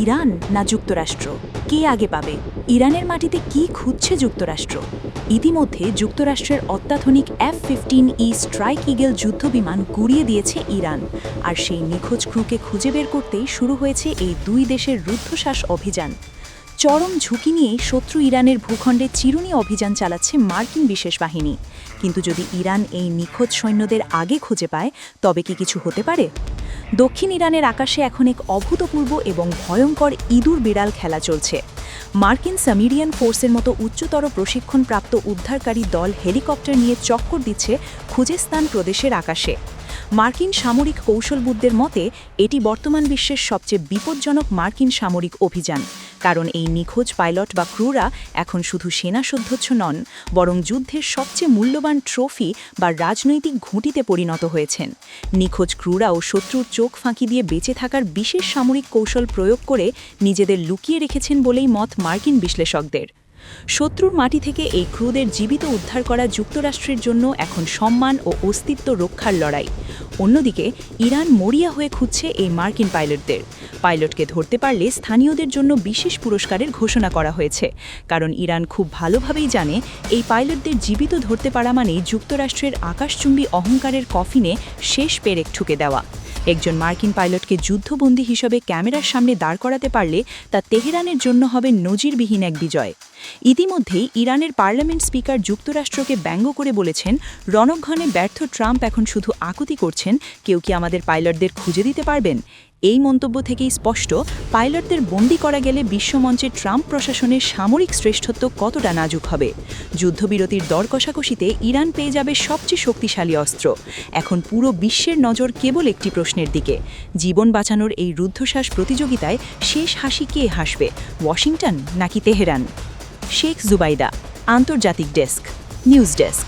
Iran না যুক্তরাষ্ট্র, কে আগে পাবে? ইরানের মাটিতে কি খুঁজছে যুক্তরাষ্ট্র? ইতিমধ্যে যুক্তরাষ্ট্রের অত্যাধুনিক F-15E স্ট্রাইক ইগল যুদ্ধবিমান গুড়িয়ে দিয়েছে ইরান, আর সেই নিখোঁজ ক্রুকে খুঁজে বের করতেই শুরু হয়েছে এই দুই দেশের রুদ্ধশ্বাস অভিযান। চরম ঝুঁকি নিয়ে শত্রু ইরানের ভূখণ্ডে চিরুনি অভিযান চালাচ্ছে মার্কিন বিশেষ বাহিনী। কিন্তু যদি ইরান এই নিখোঁজ সৈন্যদের আগে খুঁজে পায়, তবে কি কিছু হতে পারে? দক্ষিণ ইরানের আকাশে এখন এক অভূতপূর্ব এবং ভয়ঙ্কর ইঁদুর বিড়াল খেলা চলছে। মার্কিন সামিরিয়ান ফোর্সের মতো উচ্চতর প্রশিক্ষণপ্রাপ্ত উদ্ধারকারী দল হেলিকপ্টার নিয়ে চক্কর দিচ্ছে খুজেস্তান প্রদেশের আকাশে। মার্কিন সামরিক কৌশলবিদদের মতে এটি বর্তমান বিশ্বের সবচেয়ে বিপজ্জনক মার্কিন সামরিক অভিযান, কারণ এই নিখোঁজ পাইলট বা ক্রুরা এখন শুধু সেনাসদস্য নন, বরং যুদ্ধের সবচেয়ে মূল্যবান ট্রফি বা রাজনৈতিক ঘুঁটিতে পরিণত হয়েছেন। নিখোঁজ ক্রুরাও শত্রুর চোখ ফাঁকি দিয়ে বেঁচে থাকার বিশেষ সামরিক কৌশল প্রয়োগ করে নিজেদের লুকিয়ে রেখেছেন বলেই মত মার্কিন বিশ্লেষকদের। শত্রুর মাটি থেকে এই ক্রুদের জীবিত উদ্ধার করা যুক্তরাষ্ট্রের জন্য এখন সম্মান ও অস্তিত্ব রক্ষার লড়াই। অন্যদিকে ইরান মরিয়া হয়ে খুঁজছে এই মার্কিন পাইলটকে ধরতে পারলে স্থানীয়দের জন্য বিশেষ পুরস্কারের ঘোষণা করা হয়েছে, কারণ ইরান খুব ভালোভাবেই জানে এই পাইলটদের জীবিত ধরতে পারা মানেই যুক্তরাষ্ট্রের আকাশচুম্বী অহংকারের কফিনে শেষ পেরেক ঠুকে দেওয়া। একজন মার্কিন পাইলটকে যুদ্ধবন্দী হিসেবে ক্যামেরার সামনে দাঁড় করাতে পারলে তা তেহরানের জন্য হবে নজিরবিহীন এক বিজয়। ইতিমধ্যেই ইরানের পার্লামেন্ট স্পিকার যুক্তরাষ্ট্রকে ব্যঙ্গ করে বলেছেন, রণক্ষণে ব্যর্থ ট্রাম্প এখন শুধু আকুতি করছেন, কেউ কি আমাদের পাইলটদের খুঁজে দিতে পারবেন? এই মন্তব্য থেকেই স্পষ্ট, পাইলটদের বন্দী করা গেলে বিশ্বমঞ্চে ট্রাম্প প্রশাসনের সামরিক শ্রেষ্ঠত্ব কতটা নাজুক হবে। যুদ্ধবিরতির দর কষাকষিতে ইরান পেয়ে যাবে সবচেয়ে শক্তিশালী অস্ত্র। এখন পুরো বিশ্বের নজর কেবল একটি প্রশ্নের দিকে, জীবন বাঁচানোর এই রুদ্ধশ্বাস প্রতিযোগিতায় শেষ হাসি কে হাসবে, ওয়াশিংটন নাকি তেহরান? শেখ জুবাইদা, আন্তর্জাতিক ডেস্ক, নিউজ ডেস্ক।